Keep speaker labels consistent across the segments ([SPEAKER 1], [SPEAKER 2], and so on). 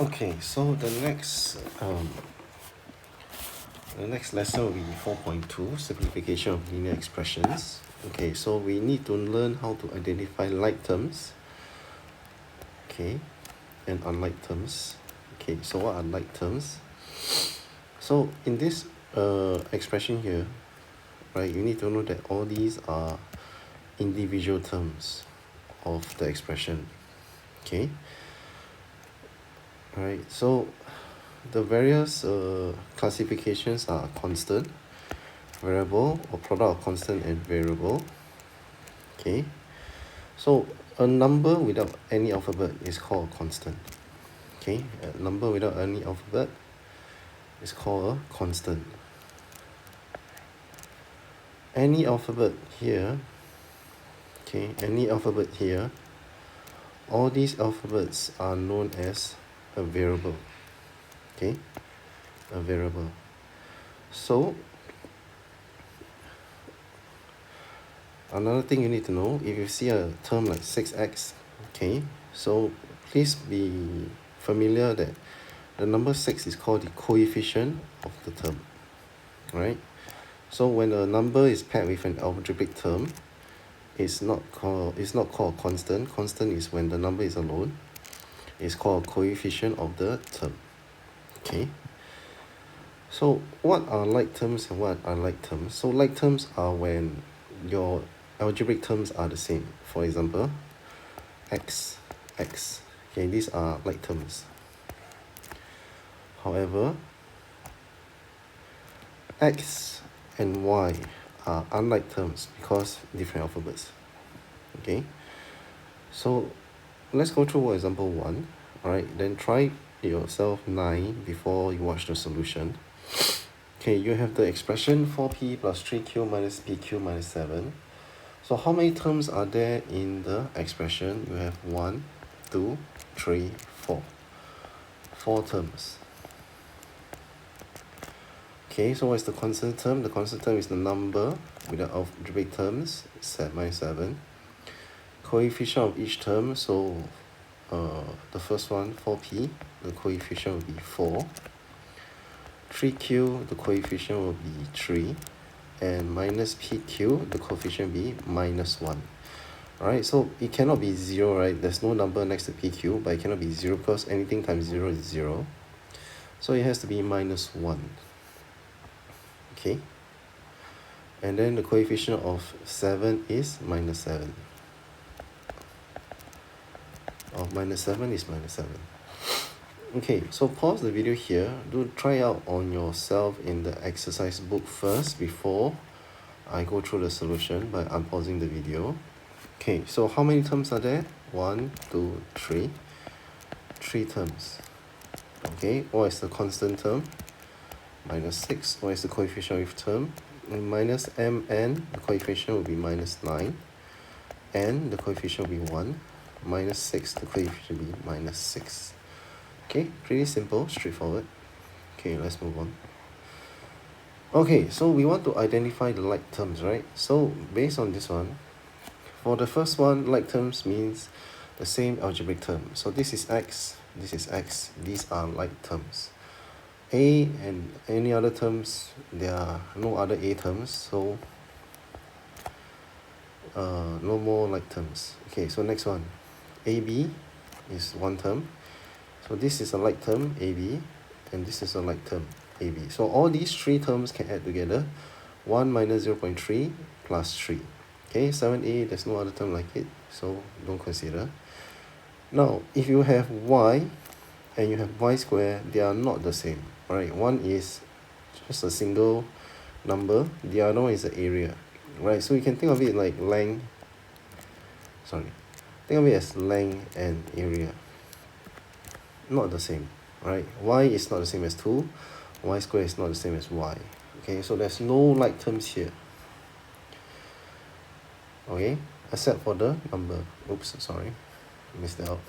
[SPEAKER 1] Okay, so the next lesson will be 4.2, simplification of linear expressions. Okay, so we need to learn how to identify like terms, okay, and unlike terms. Okay, so what are like terms? So in this expression here, right, you need to know that all these are individual terms of the expression. Okay, right, so the various classifications are constant, variable, or product of constant and variable. Okay, so a number without any alphabet is called a constant. Okay, a number without any alphabet is called a constant. Any alphabet here, okay, any alphabet here, all these alphabets are known as a variable. Okay, a variable. So another thing you need to know, if you see a term like 6x, okay, so please be familiar that the number 6 is called the coefficient of the term, right? So when a number is paired with an algebraic term, it's not called constant. Constant is when the number is alone. It's called coefficient of the term. Okay. So what are like terms and what are like terms? So like terms are when your algebraic terms are the same. For example, x, x. Okay, these are like terms. However, x and y are unlike terms because different alphabets. Okay, so let's go through example 1. Alright, then try yourself 9 before you watch the solution. Okay, you have the expression 4p plus 3q minus pq minus 7. So how many terms are there in the expression? You have 1, 2, 3, 4. 4 terms. Okay, so what is the constant term? The constant term is the number without algebraic terms, set minus 7. Coefficient of each term, so the first one, 4p, the coefficient will be 4. 3q, the coefficient will be 3. And minus pq, the coefficient will be minus 1. Alright, so it cannot be 0, right? There's no number next to pq, but it cannot be 0 because anything times 0 is 0. So it has to be minus 1. Okay, and then the coefficient of 7 is minus 7. Of minus 7 is minus 7. Okay, so pause the video here. Do try out on yourself in the exercise book first before I go through the solution by unpausing the video. Okay, so how many terms are there? 1, 2, 3. 3 terms. Okay, what is the constant term? Minus 6. What is the coefficient of term? Minus mn, the coefficient will be minus 9. And the coefficient will be 1. Minus 6, the coefficient will be minus 6. Okay, pretty simple, straightforward. Okay, let's move on. Okay, so we want to identify the like terms, right? So based on this one, for the first one, like terms means the same algebraic term. So this is x, this is x. These are like terms. A and any other terms, there are no other a terms, so no more like terms. Okay, so next one, AB is one term. So this is a like term, AB, and this is a like term, AB. So all these 3 terms can add together. 1 minus 0.3 plus 3. Okay, 7a, there's no other term like it, so don't consider. Now, if you have y and you have y squared, they are not the same. Right? One is just a single number, the other one is the area. Right? So you can think of it like length. Think of it as length and area. Not the same. Right? Y is not the same as 2. Y squared is not the same as y. Okay, so there's no like terms here. Okay, except for the number. Oops, sorry, missed that out.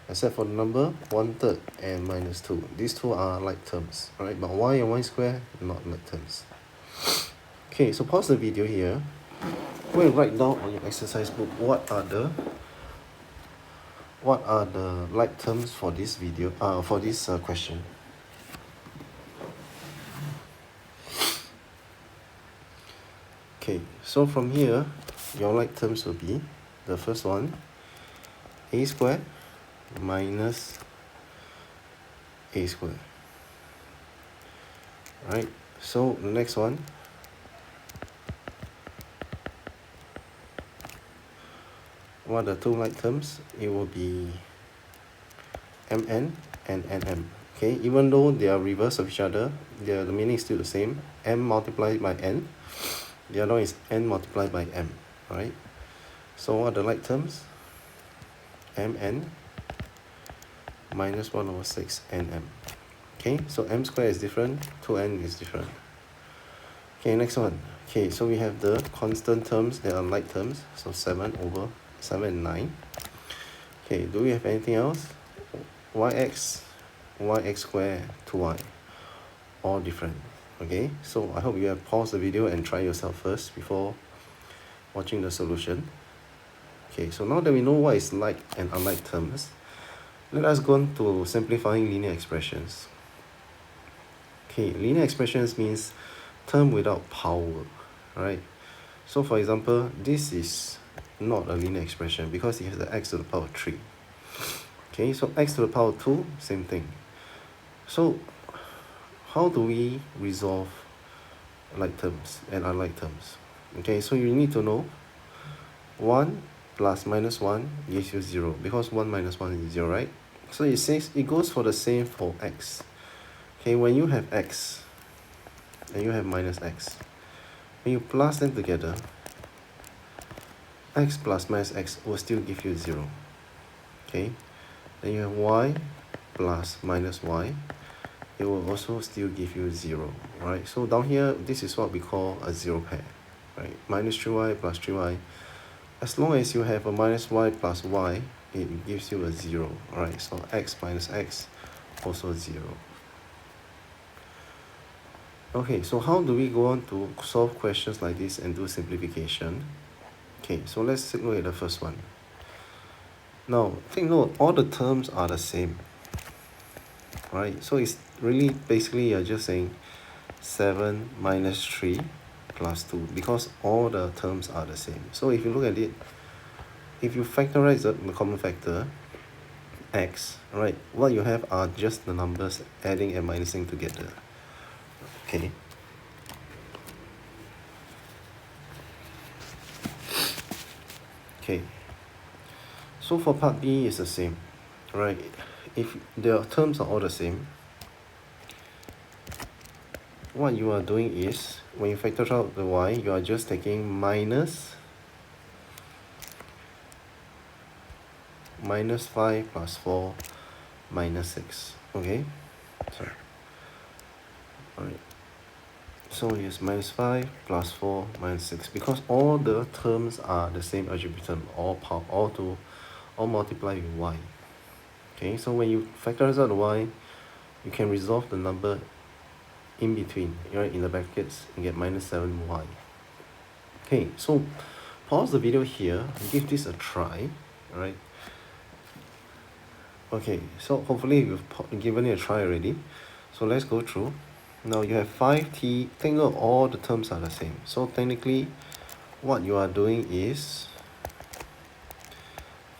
[SPEAKER 1] Except for the number 1/3 and minus 2. These two are like terms, right? But y and y squared, not like terms. Okay, so pause the video here. Go and write down on your exercise book what are the what are the like terms for this video, for this question? Okay, so from here, your like terms will be the first one, a squared minus a squared. Right, so the next one, what are the two like terms? It will be mn and nm. Okay, even though they are reverse of each other, the meaning is still the same. M multiplied by n, the other one is n multiplied by m. Right, so what are the like terms? mn minus 1 over 6 nm. Okay, so m squared is different, 2n is different. Okay, next one. Okay, so we have the constant terms that are like terms, so 7 over 7 and 9. Okay, do we have anything else? Yx squared 2y, all different. Okay, so I hope you have paused the video and try yourself first before watching the solution. Okay, so now that we know what is like and unlike terms, let us go on to simplifying linear expressions. Okay, linear expressions means term without power, right? So for example, this is not a linear expression because it has the x to the power 3. Okay, so x to the power 2, same thing. So how do we resolve like terms and unlike terms? Okay, so you need to know 1 plus minus 1 gives you 0 because 1 minus 1 is 0, right? So it says it goes for the same for x. Okay, when you have x and you have minus x, when you plus them together, x plus minus x will still give you 0. Okay, then you have y plus minus y, it will also still give you 0. Right, so down here, this is what we call a 0 pair. Right, minus 3y plus 3y, as long as you have a minus y plus y, it gives you a 0. Alright, so x minus x, also 0. Okay, so how do we go on to solve questions like this and do simplification? Okay, so let's take a look at the first one. Now, take note, all the terms are the same. Right, so it's really basically you're just saying 7 minus 3 plus 2 because all the terms are the same. So if you look at it, if you factorize the common factor x, right, what you have are just the numbers adding and minusing together. Okay, okay, so for part B is the same, right? If the terms are all the same, what you are doing is when you factor out the y, you are just taking minus 5 plus 4 minus 6. Okay, sorry. Alright, so here's minus 5 plus 4 minus 6 because all the terms are the same algebraic term, all multiply with y. Okay, so when you factorize out the y, you can resolve the number in between, right, in the brackets, and get minus 7y. Okay, so pause the video here and give this a try. Alright, okay, so hopefully you've given it a try already. So let's go through. Now you have 5t, take note all the terms are the same. So technically what you are doing is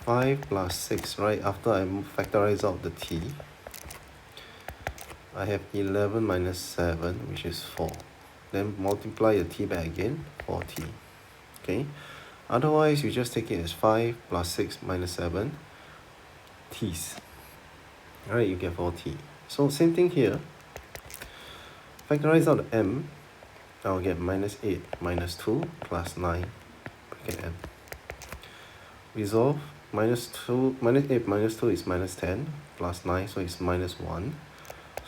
[SPEAKER 1] 5 plus 6, right? After I factorize out the t, I have 11 minus 7, which is 4. Then multiply the t back again, 4t. Okay, otherwise you just take it as 5 plus 6 minus 7 t's. Alright, you get 4t. So same thing here. Factorize out the m, I'll get minus 8 minus 2 plus 9 bracket m. Resolve, minus 8 minus 2 is minus 10 plus 9, so it's minus 1.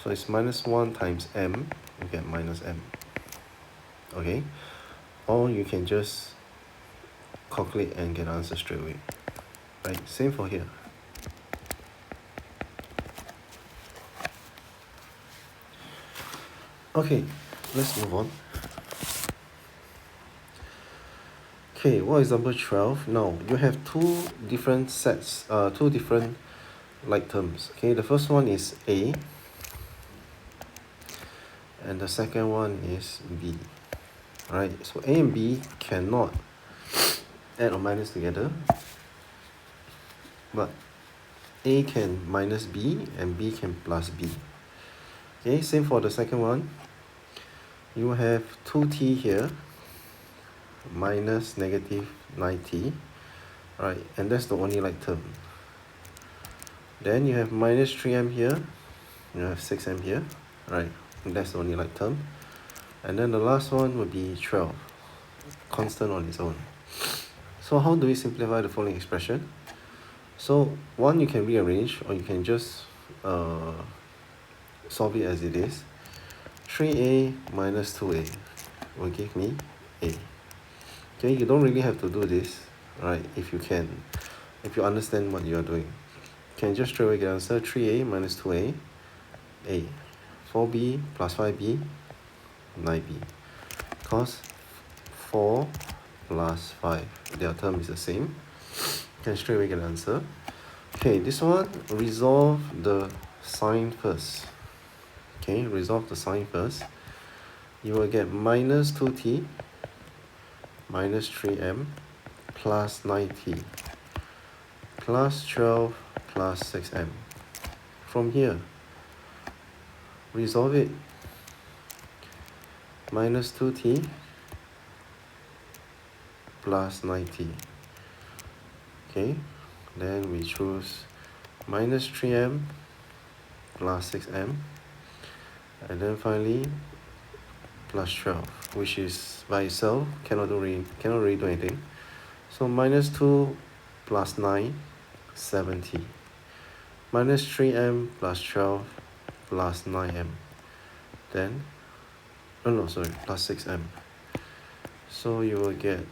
[SPEAKER 1] So it's minus 1 times m, you get minus m. Okay, or you can just calculate and get an answer straight away. Right, same for here. Okay, let's move on. Okay, what is number 12? Now, you have two different sets, two different like terms. Okay, the first one is A, and the second one is B. Alright, so A and B cannot add or minus together, but A can minus B and B can plus B. Okay, same for the second one. You have 2t here minus negative 9t. Alright, and that's the only like term. Then you have minus 3m here, you have 6m here. Right, and that's the only like term. And then the last one would be 12, constant on its own. So how do we simplify the following expression? So one, you can rearrange, or you can just solve it as it is. 3a minus 2a will give me a. Okay, you don't really have to do this, right? If you understand what you are doing, you can just straight away get answer 3a minus 2a, a. 4b plus 5b, 9b. Because 4 plus 5, their term is the same. You can straight away get an answer. Okay, this one, resolve the sign first. Okay, resolve the sign first. You will get minus 2t minus 3m plus 9t plus 12 plus 6m. From here, resolve it. Minus 2t plus 9t. Okay, then we choose minus 3m plus 6m, and then finally plus 12, which is by itself cannot really do anything. So minus 2 plus 9, 7t. Minus 3m plus 12 plus 9m. Then, plus 6m. So you will get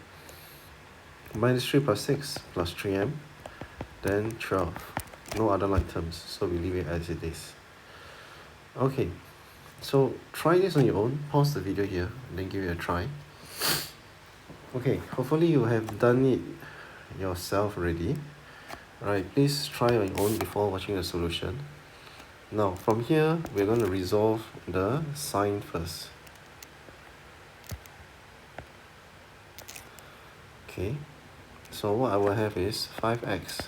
[SPEAKER 1] minus 3 plus 6 plus 3m, then 12. No other like terms, so we leave it as it is. Okay, so try this on your own. Pause the video here, then give it a try. Okay, hopefully you have done it yourself already. Alright, please try on your own before watching the solution. Now, from here, we're going to resolve the sign first. Okay, so what I will have is 5x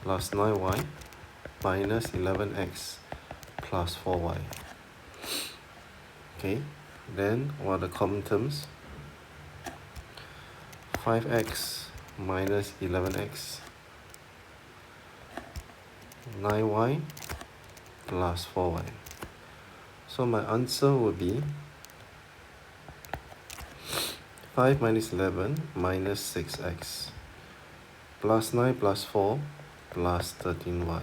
[SPEAKER 1] plus 9y minus 11x plus 4y. Okay, then what are the common terms? 5x minus 11x, 9y plus 4y. So my answer would be 5 minus 11 minus 6x plus 9 plus 4 plus 13y.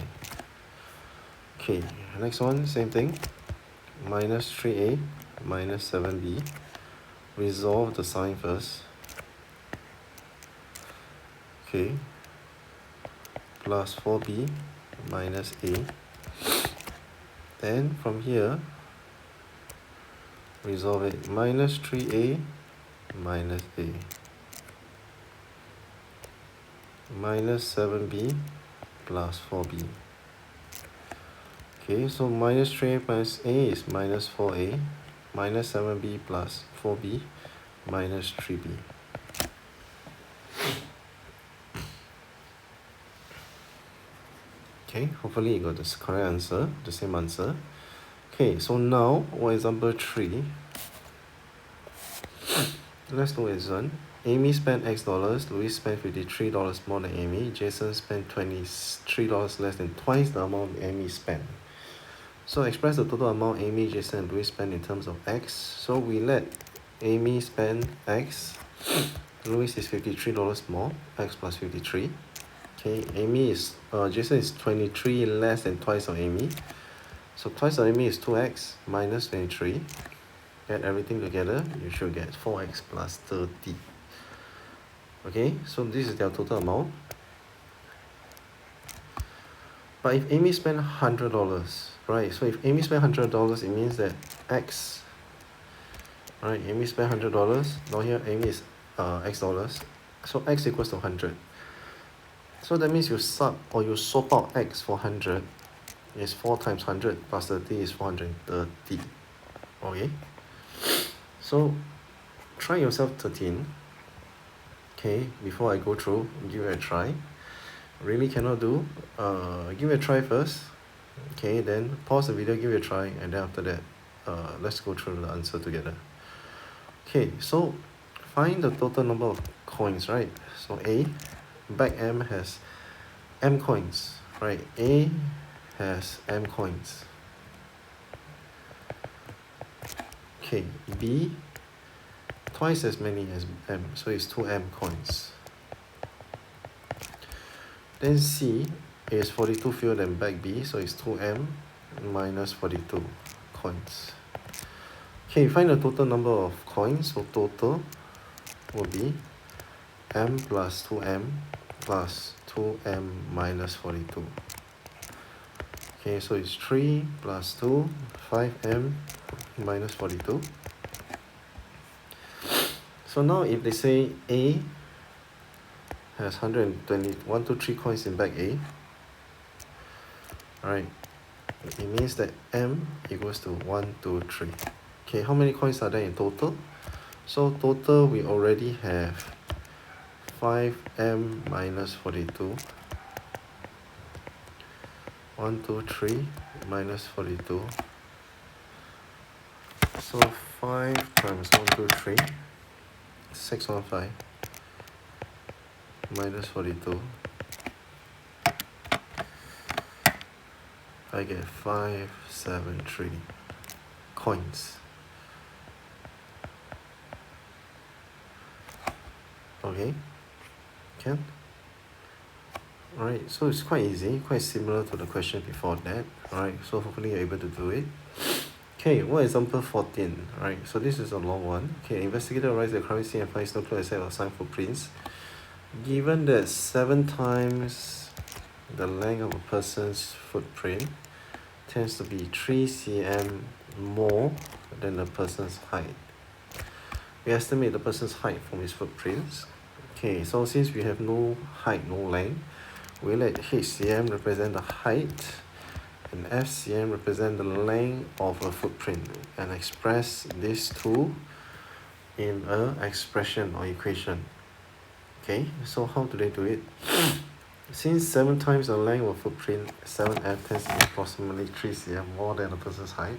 [SPEAKER 1] Okay, next one, same thing. Minus 3a minus 7b. Resolve the sign first. Okay, plus 4b minus a. Then from here, resolve it. Minus 3a minus a minus 7b plus 4b. Okay, so minus 3a minus a is minus 4a, minus 7b plus 4b minus 3b. Okay, hopefully you got the correct answer, the same answer. Okay, so now for example 3, let's look at this one. Amy spent X dollars, Louis spent $53 more than Amy, Jason spent $23 less than twice the amount Amy spent. So express the total amount Amy, Jason, and Louis spend in terms of X. So we let Amy spend X, Louis is $53 more, X plus 53. Okay, Jason is 23 less than twice of Amy. So twice of Amy is 2x minus 23. Add everything together, you should get 4x plus 30. Okay, so this is their total amount. But if Amy spent $100, right? So if Amy spent $100, it means that X, right? Amy spent $100. Now here, Amy is X dollars. So X equals to 100. So that means you sub or you swap out X for 100 is 4 times 100 plus 30 is 430. Okay. So try yourself 13. Okay, before I go through, give it a try. Really cannot do, give it a try first. Okay, then pause the video, give it a try, and then after that, let's go through the answer together. Okay, so find the total number of coins, right? So A, back M has M coins, right? A has M coins. Okay, B, twice as many as M, so it's 2M coins. Then C is 42 fewer than back B, so it's 2M minus 42 coins. Okay, find the total number of coins, so total will be M plus 2M plus 2M minus 42. Okay, so it's 3 plus 2, 5M minus 42. So now if they say A has 1 2 3 coins in bag A, alright, it means that M equals to 1 2 3. Okay, how many coins are there in total? So total we already have 5M minus 42. 1 2 3 minus 42. So 5 times 1 2 3, 615 minus 42. I get 573 coins. Okay, can? Alright, so it's quite easy, quite similar to the question before that. Alright, so hopefully you're able to do it. Okay, what example 14? Alright, so this is a long one. Okay, investigator arrives at the crime scene and finds no clue except of signed footprints. Given that 7 times the length of a person's footprint tends to be 3 cm more than the person's height, we estimate the person's height from his footprints. Okay, so since we have no height, no length, we let HCM represent the height and FCM represent the length of a footprint and express these two in an expression or equation. Okay, so how do they do it? Since 7 times the length of footprint, 7F tends to be approximately 3 cm more than a person's height.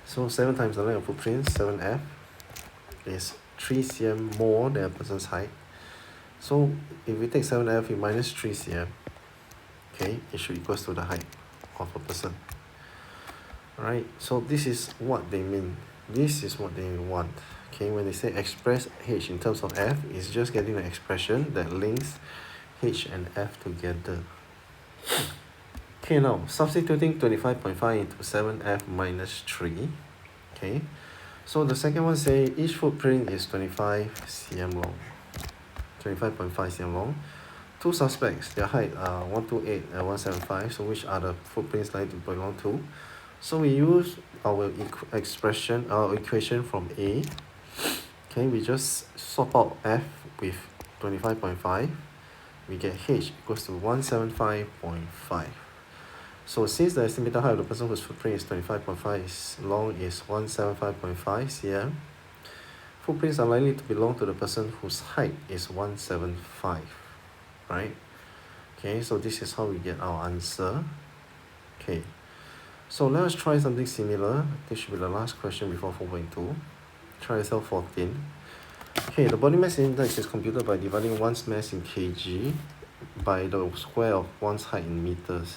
[SPEAKER 1] So 7 times the length of footprint, 7F, is 3 cm more than a person's height. So if we take 7F, we minus 3 cm, okay, it should equal to the height of a person. Alright, so this is what they mean. This is what they want. Okay, when they say express H in terms of F, it's just getting an expression that links H and F together. Okay, now substituting 25.5 into 7F minus 3. Okay, so the second one say each footprint is 25 cm long, 25.5 cm long. Two suspects, their height are 128 and 175, so which are the footprints likely to belong to? So we use our equation from A. Okay, we just swap out F with 25.5. We get H equals to 175.5. So since the estimated height of the person whose footprint is 25.5 long is 175.5 cm, footprints are likely to belong to the person whose height is 175, right? Okay, so this is how we get our answer. Okay, so let us try something similar. This should be the last question before 4.2. Try yourself 14. Okay, the body mass index is computed by dividing one's mass in kg by the square of one's height in meters.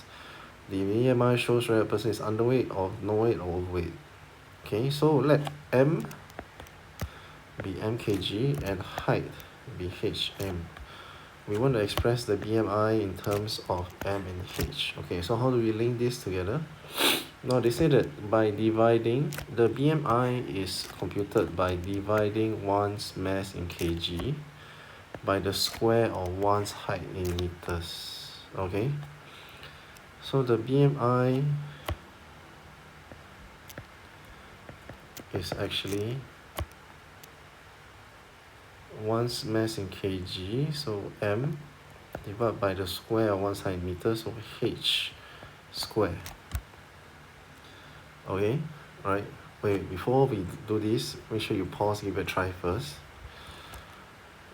[SPEAKER 1] The BMI shows whether a person is underweight or no weight or overweight. Okay, so let M be mkg and height be hm. We want to express the BMI in terms of M and H. Okay, so how do we link this together? Now they say that by dividing, the BMI is computed by dividing one's mass in kg by the square of one's height in meters. Okay, so the BMI is actually one's mass in kg, so m divided by the square of 1 centimeter, so h square. Okay, right. Wait, before we do this, make sure you pause, give it a try first.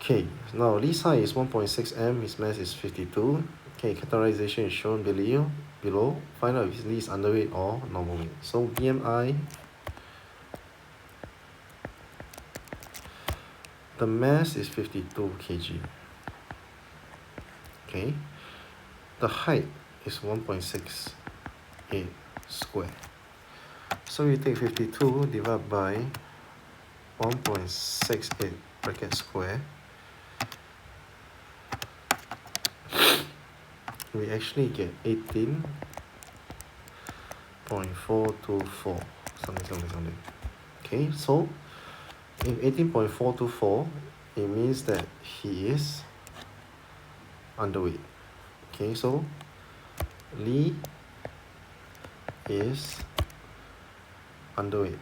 [SPEAKER 1] Okay, now Lee's height is 1.6 m, his mass is 52. Okay, categorization is shown below. Find out if Lee is underweight or normal weight. So BMI, the mass is 52 kg. Okay, the height is 1.68 square. So you take 52 divided by 1.68 bracket square. We actually get 18.424 something. Okay, so in 18.424, it means that he is underweight. Okay, so Lee is underweight.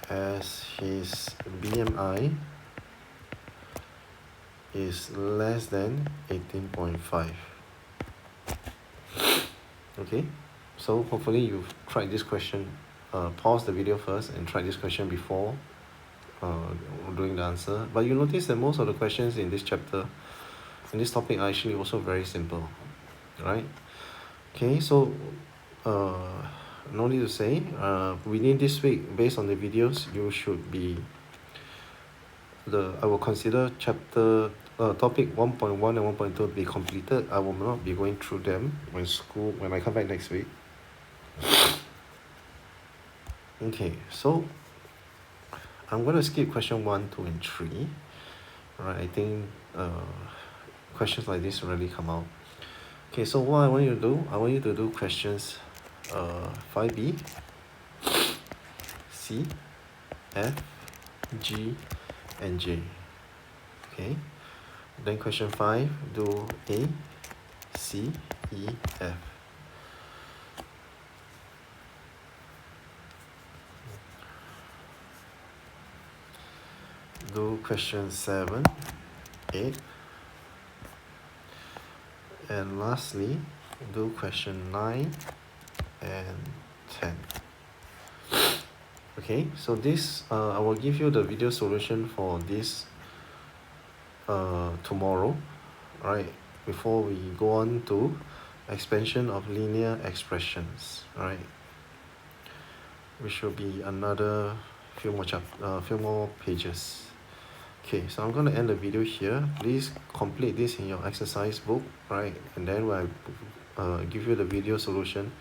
[SPEAKER 1] As his BMI is less than 18.5. Okay, so hopefully you've tried this question. Pause the video first and try this question before doing the answer. But you notice that most of the questions in this chapter, in this topic, are actually also very simple, right? Okay, so no need to say, within this week, based on the videos, you should be I will consider chapter topic 1.1 and 1.2 to be completed. I will not be going through them when I come back next week. Okay, so I'm going to skip question 1, 2, and 3. Alright, I think questions like this rarely come out. Okay, so what I want you to do, I want you to do questions 5B, C, F, G, and J. Okay, then question 5, do A, C, E, F. Do question 7, 8, and lastly do question 9 and 10. Okay, so this I will give you the video solution for this tomorrow, right, before we go on to expansion of linear expressions, right, which will be another few more pages. Okay, so I'm going to end the video here. Please complete this in your exercise book, right? And then when I give you the video solution,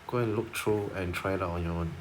[SPEAKER 1] go and look through and try it out on your own.